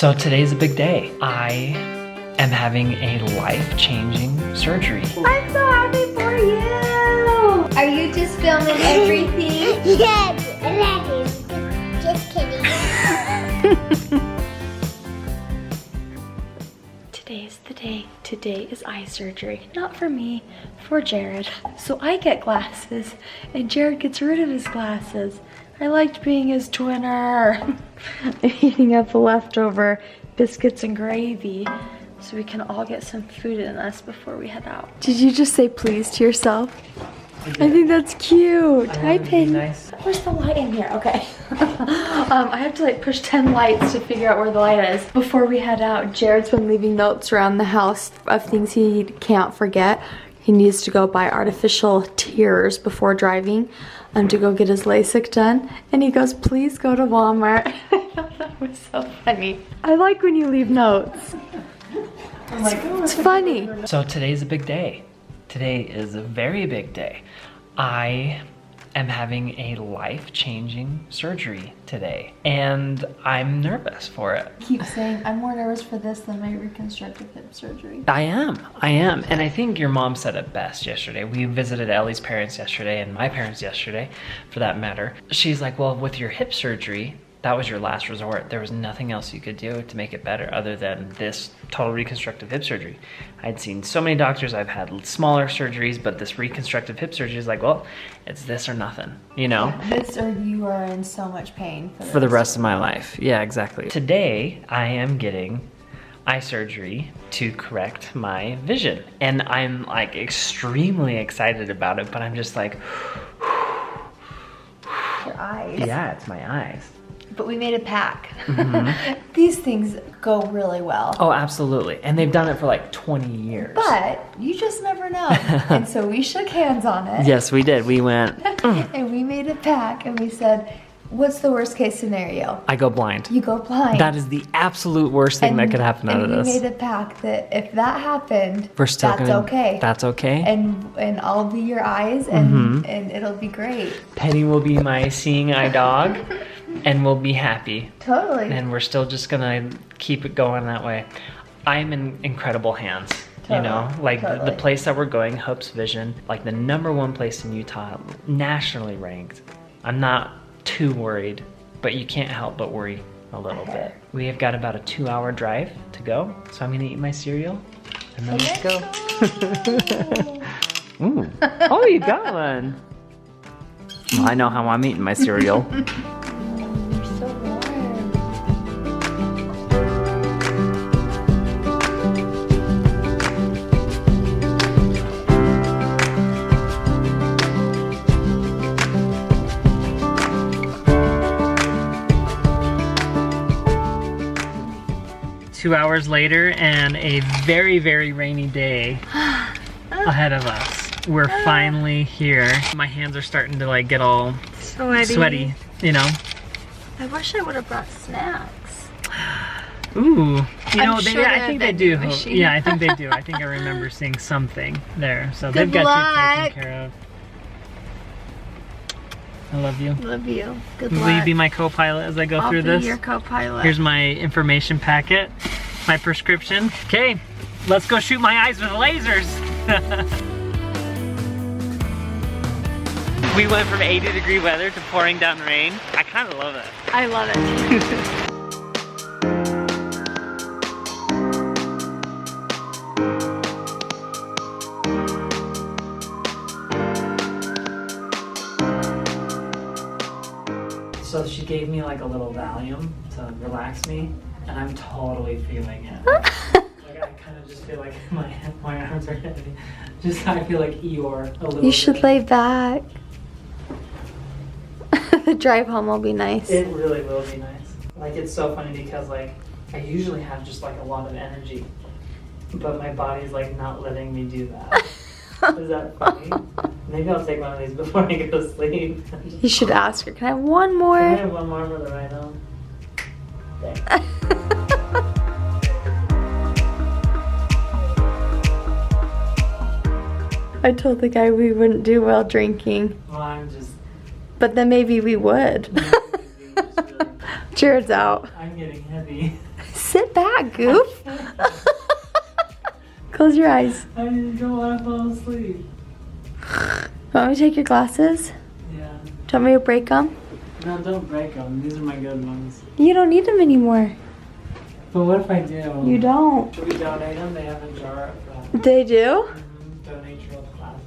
So today's a big day. I am having a life-changing surgery. I'm so happy for you! Are you just filming everything? Yes, just kidding. Today's the day. Today is eye surgery. Not for me, for Jared. So I get glasses and Jared gets rid of his glasses. I liked being his twinner. Eating up the leftover biscuits and gravy so we can all get some food in us before we head out. Did you just say please to yourself? I think that's cute. Hi, Peyton. Nice. Where's the light in here? Okay. I have to like push 10 lights to figure out where the light is. Before we head out, Jared's been leaving notes around the house of things he can't forget. He needs to go buy artificial tears before driving to go get his LASIK done. And he goes, please go to Walmart. I thought that was so funny. I like when you leave notes. I'm like, oh, it's funny. So today's a big day. Today is a very big day. I am having a life-changing surgery today, and I'm nervous for it. Keep saying, I'm more nervous for this than my reconstructive hip surgery. I am. And I think your mom said it best yesterday. We visited Ellie's parents yesterday and my parents yesterday, for that matter. She's like, well, with your hip surgery, that was your last resort. There was nothing else you could do to make it better other than this total reconstructive hip surgery. I'd seen so many doctors, I've had smaller surgeries, but this reconstructive hip surgery is like, well, it's this or nothing, you know? This or you are in so much pain for the rest of my life. Yeah, exactly. Today, I am getting eye surgery to correct my vision. And I'm like extremely excited about it, but I'm just like, your eyes. Yeah, it's my eyes. But we made a pact. Mm-hmm. These things go really well. Oh, absolutely. And they've done it for like 20 years. But you just never know. And so we shook hands on it. Yes, we did. We went. And we made a pact and we said, what's the worst case scenario? I go blind. You go blind. That is the absolute worst thing that could happen out of this. And we made a pact that if that happened, We're still that's okay. That's okay. And I'll be your eyes and it'll be great. Penny will be my seeing eye dog. And we'll be happy. Totally. And we're still just gonna keep it going that way. I'm in incredible hands, you know? Like the place that we're going, Hope's Vision, like the #1 place in Utah, nationally ranked. I'm not too worried, but you can't help but worry a little bit. We have got about a 2-hour drive to go, so I'm gonna eat my cereal, and then let's go. Ooh. Oh, you got one. Well, I know how I'm eating my cereal. 2 hours later and a very, very rainy day ahead of us. We're finally here. My hands are starting to like get all sweaty, you know? I wish I would have brought snacks. Ooh, you know, sure I think they do. machine. Yeah, I think they do. I think I remember seeing something there. So Good they've got luck. you taken care of. I love you. Love you. Good Will luck. you be my co-pilot as I go through this? I'll be your co-pilot. Here's my information packet, my prescription. Okay, let's go shoot my eyes with lasers. We went from 80-degree weather to pouring down rain. I kind of love it. I love it. So she gave me like a little Valium to relax me, and I'm totally feeling it. Like I kind of just feel like my arms are heavy. Just I feel like Eeyore a little You should bit. lay back. The drive home will be nice. It really will be nice. Like it's so funny because like I usually have just like a lot of energy, but my body's like not letting me do that. Is that funny? Maybe I'll take one of these before I go to sleep. You should ask her, can I have one more? Can I have one more for the ride home? Thanks. I told the guy we wouldn't do well drinking. Well, I'm just... But then maybe we would. Jared's out. I'm getting heavy. Sit. goof? Close your eyes. I don't want to fall asleep. Want me to take your glasses? Yeah. Do you want me to break them? No, don't break them. These are my good ones. You don't need them anymore. But what if I do? You don't. Should we donate them? They have a jar of them. They do? Donate your old glasses.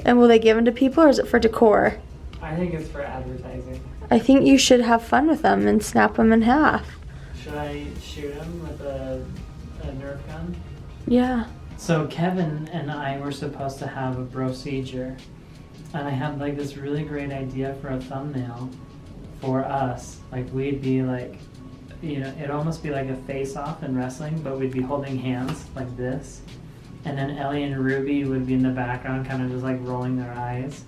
And will they give them to people or is it for decor? I think it's for advertising. I think you should have fun with them and snap them in half. Should I shoot him with a Nerf gun? Yeah. So Kevin and I were supposed to have a procedure, and I had like this really great idea for a thumbnail for us. Like we'd be like, you know, it'd almost be like a face-off in wrestling, but we'd be holding hands like this, and then Ellie and Ruby would be in the background, kind of just like rolling their eyes,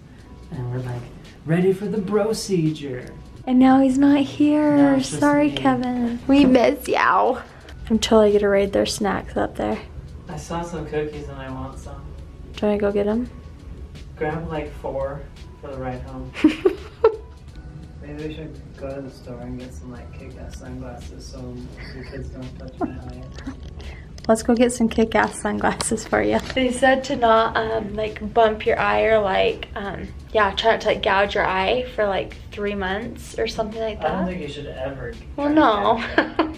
and we're like, ready for the procedure. And now he's not here. No, it's just Sorry, me. Kevin. We miss you. I'm totally gonna raid their snacks up there. I saw some cookies and I want some. Do you want to go get them? Grab like 4 for the ride home. Maybe we should go to the store and get some like kick-ass sunglasses so the kids don't touch my eye. Let's go get some kick-ass sunglasses for you. They said to not like bump your eye or like yeah, try not to like gouge your eye for like 3 months or something like that. I don't think you should ever. Well, no.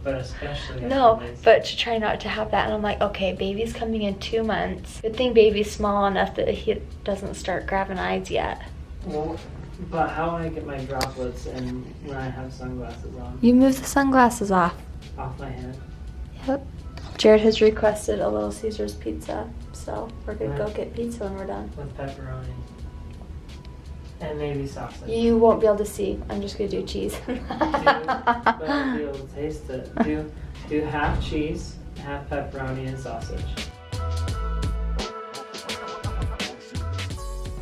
But especially No, after this. but to try not to have that. And I'm like, okay, baby's coming in 2 months. Good thing baby's small enough that he doesn't start grabbing eyes yet. Well, but how do I get my droplets in when I have sunglasses on? You move the sunglasses off. Off my head. Yep. Jared has requested a Little Caesars pizza, so we're gonna go get pizza when we're done. With pepperoni. And maybe sausage. You won't be able to see. I'm just gonna do cheese. But I'll be able to taste it. Do half cheese, half pepperoni, and sausage.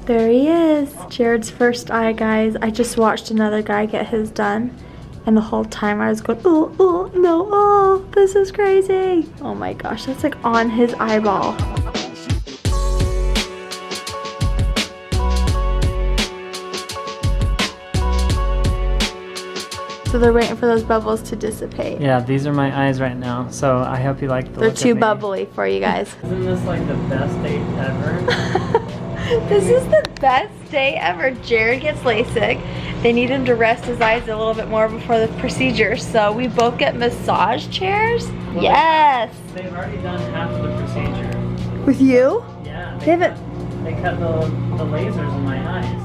There he is. Jared's first eye, guys. I just watched another guy get his done. And the whole time I was going, oh, no, oh, this is crazy. Oh my gosh, that's like on his eyeball. So they're waiting for those bubbles to dissipate. Yeah, these are my eyes right now, so I hope you like the They're look too of me. bubbly for you guys. Isn't this like the best date ever? This is the best day ever. Jared gets LASIK. They need him to rest his eyes a little bit more before the procedure, so we both get massage chairs. Well, Yes. They've already done half of the procedure. With you? Yeah, They haven't. they cut the lasers in my eyes.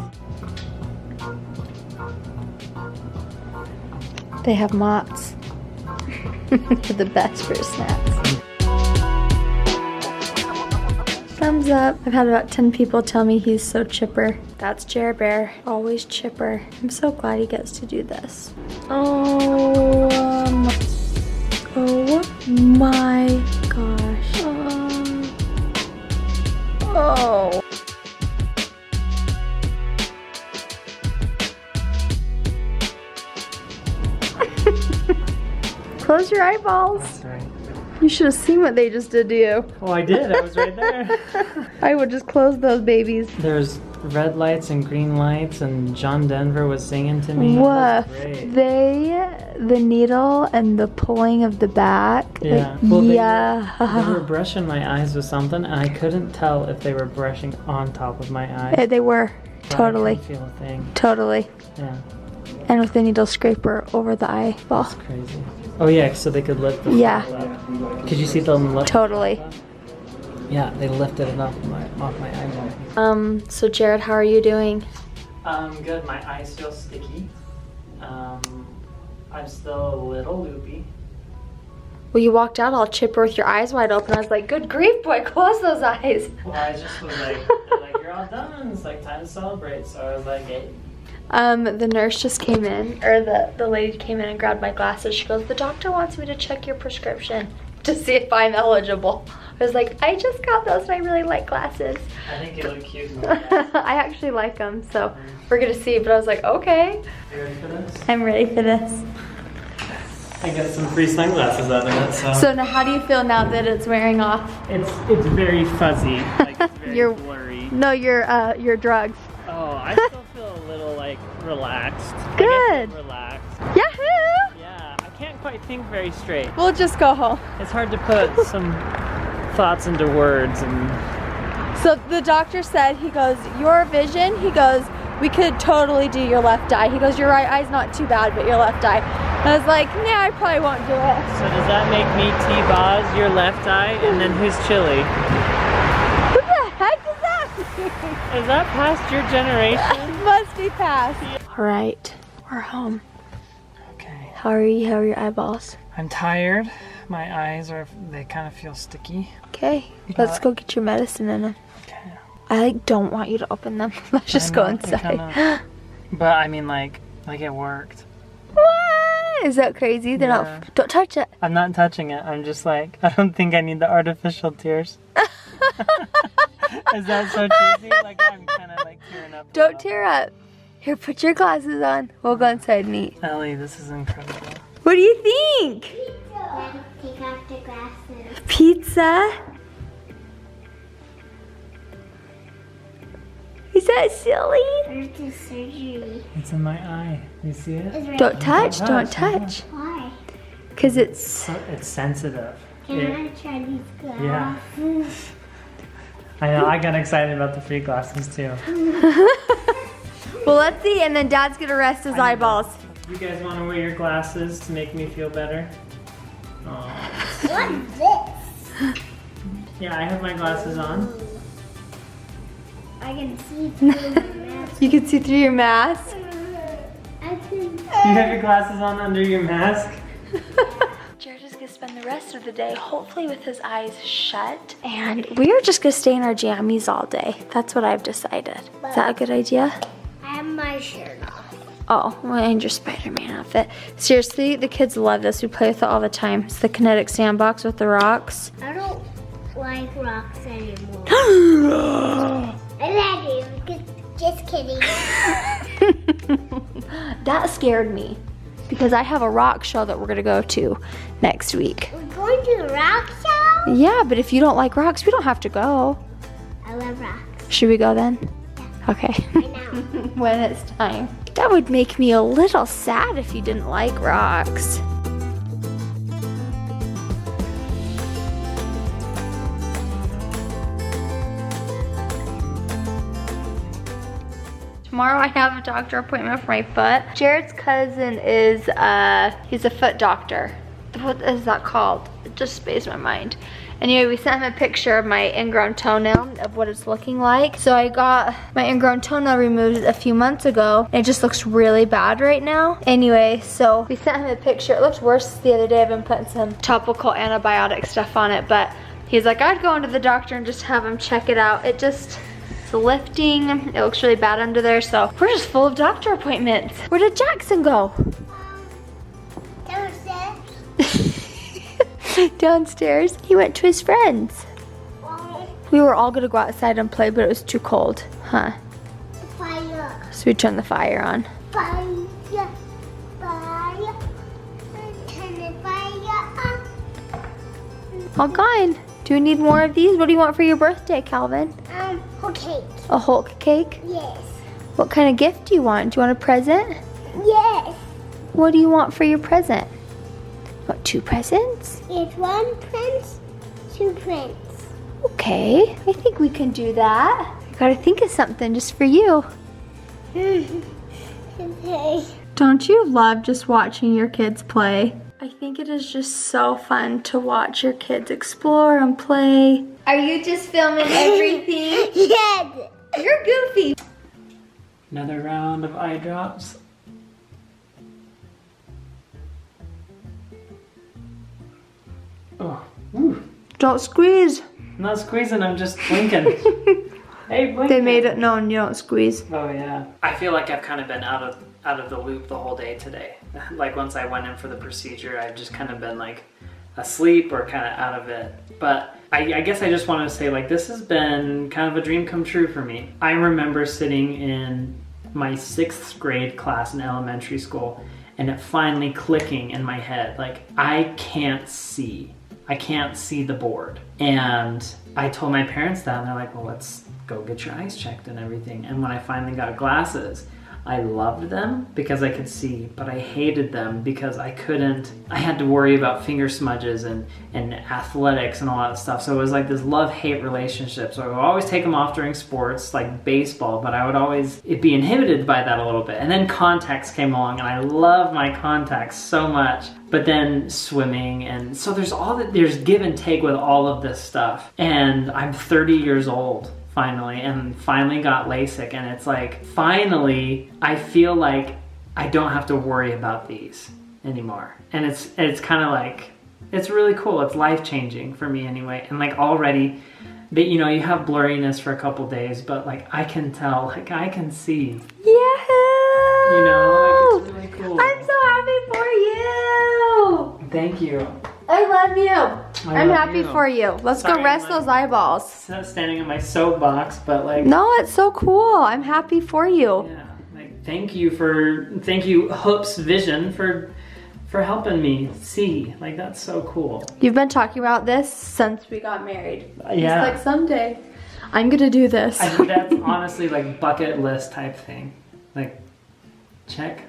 They have mots. They're the best for snacks. Thumbs up. I've had about 10 people tell me he's so chipper. That's Jared Bear, always chipper. I'm so glad he gets to do this. Oh my gosh. Oh. Close your eyeballs. Sorry. You should have seen what they just did to you. Oh, I did. I was right there. I would just close those babies. There's red lights and green lights, and John Denver was singing to me. Woof. It was great. The needle and the pulling of the back. Yeah. Like, Well, yeah. They were brushing my eyes with something, and I couldn't tell if they were brushing on top of my eyes. They were. But Totally. I couldn't feel a thing. Totally. Yeah. And with the needle scraper over the eyeball. It's crazy. Oh yeah, so they could lift the Yeah. up. Could you see them lift? Totally. Yeah, they lifted it off my eyeball. So Jared, how are you doing? Good. My eyes feel sticky. I'm still a little loopy. Well, you walked out all chipper with your eyes wide open. I was like, good grief, boy, close those eyes. Well, I just was like, you're all done. It's like time to celebrate. So I was like, hey. The nurse just came in, or the lady came in and grabbed my glasses. She goes, the doctor wants me to check your prescription to see if I'm eligible. I was like, I just got those and I really like glasses. I think you look cute in them. I actually like them, so we're gonna see. But I was like, okay. You ready for this? I'm ready for this. I got some free sunglasses out of it, so. So now how do you feel now that it's wearing off? It's very fuzzy. Like it's very You're- blurry. No, your drugs. Oh, I still feel a little like relaxed. Good. Relaxed. Yahoo! Yeah, I can't quite think very straight. We'll just go home. It's hard to put some thoughts into words and... So the doctor said, he goes, your vision, he goes, we could totally do your left eye. He goes, your right eye's not too bad, but your left eye. And I was like, nah, I probably won't do it. So does that make me T-Boz, your left eye, and then who's Chili? What the heck is that? Is that past your generation? Must be past. All right, we're home. Okay. How are you? How are your eyeballs? I'm tired. My eyes they kind of feel sticky. Okay, let's go get your medicine in them. Okay. I don't want you to open them. Let's just go inside. But I mean, like it worked. What? Is that crazy? They're not. Don't touch it. I'm not touching it. I'm just like, I don't think I need the artificial tears. Is that so cheesy? Like I'm kind of like tearing up. Don't tear up. Here, put your glasses on. We'll go inside and eat. Ellie, this is incredible. What do you think? Daddy, take off the glasses. Pizza? Is that silly? Where's the surgery? It's in my eye. You see it? It's right Don't touch, touch, don't don't touch. Why? Because it's... So it's sensitive. Can I try these glasses? Yeah. I know, I got excited about the free glasses too. Well, let's see, and then Dad's gonna rest his eyeballs. You guys want to wear your glasses to make me feel better? Oh. What's this? Yeah, I have my glasses on. I can see through the mask. You can see through your mask. I can. You have your glasses on under your mask? Jared is gonna spend the rest of the day, hopefully with his eyes shut. And we're just gonna stay in our jammies all day. That's what I've decided. Is that a good idea? I have my shirt off. Oh, well, and your Spider-Man outfit. Seriously, the kids love this. We play with it all the time. It's the kinetic sandbox with the rocks. I don't like rocks anymore. I like it. Just kidding. That scared me because I have a rock show that we're gonna go to next week. We're going to the rock show? Yeah, but if you don't like rocks, we don't have to go. I love rocks. Should we go then? Okay. I know. When it's time. That would make me a little sad if you didn't like rocks. Tomorrow I have a doctor appointment for my foot. Jared's cousin is, he's a foot doctor. What is that called? It just spaced my mind. Anyway, we sent him a picture of my ingrown toenail, of what it's looking like. So I got my ingrown toenail removed a few months ago, and it just looks really bad right now. Anyway, so we sent him a picture. It looks worse the other day. I've been putting some topical antibiotic stuff on it, but he's like, I'd go into the doctor and just have him check it out. It's lifting. It looks really bad under there, so we're just full of doctor appointments. Where did Jackson go? Downstairs. Downstairs. He went to his friends. We were all gonna go outside and play, but it was too cold, huh? Fire. So we turned the fire on. Fire. Fire. Turn the fire on. All gone. Do you need more of these? What do you want for your birthday, Calvin? Whole cake. A Hulk cake? Yes. What kind of gift do you want? Do you want a present? Yes. What do you want for your present? What, 2 presents? It's 1 prince, 2 prince. Okay, I think we can do that. I gotta think of something just for you. Okay. Don't you love just watching your kids play? I think it is just so fun to watch your kids explore and play. Are you just filming everything? Yes. You're goofy. Another round of eye drops. Oh, ooh. Don't squeeze. I'm not squeezing, I'm just blinking. Hey, blink. They made it known you don't squeeze. Oh yeah. I feel like I've kind of been out of the loop the whole day today. Like once I went in for the procedure, I've just kind of been like asleep or kind of out of it. But I guess I just wanted to say, like, this has been kind of a dream come true for me. I remember sitting in my 6th grade class in elementary school and it finally clicking in my head, like, I can't see the board. And I told my parents that and they're like, well, let's go get your eyes checked and everything. And when I finally got glasses, I loved them because I could see, but I hated them because I had to worry about finger smudges and athletics and all that stuff. So it was like this love-hate relationship. So I would always take them off during sports like baseball, but I would always be inhibited by that a little bit. And then contacts came along and I love my contacts so much. But then swimming, and so there's give and take with all of this stuff. And I'm 30 years old. Finally got LASIK, and it's like, finally, I feel like I don't have to worry about these anymore. And it's kind of like, it's really cool. It's life-changing for me anyway. And like already, but you know, you have blurriness for a couple days, but like I can tell, like I can see. Yeah. You know, like it's really cool. I'm so happy for you. Thank you. I love you. I'm love happy you. for you. Let's Sorry, go rest I'm like- those eyeballs. Standing on my soapbox, but like. No, it's so cool. I'm happy for you. Yeah, like thank you Hoops Vision for helping me see. Like that's so cool. You've been talking about this since we got married. Yeah. It's like someday I'm gonna do this. I think that's honestly like bucket list type thing. Like, check.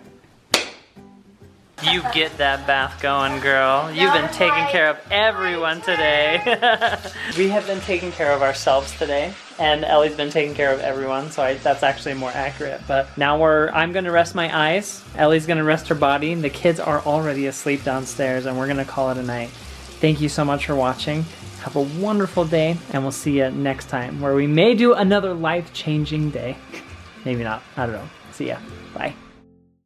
You get that bath going, girl. You've been taking care of everyone today. We have been taking care of ourselves today, and Ellie's been taking care of everyone, so that's actually more accurate. But now I'm gonna rest my eyes, Ellie's gonna rest her body, and the kids are already asleep downstairs, and we're gonna call it a night. Thank you so much for watching. Have a wonderful day, and we'll see you next time, where we may do another life-changing day. Maybe not, I don't know. See ya, bye.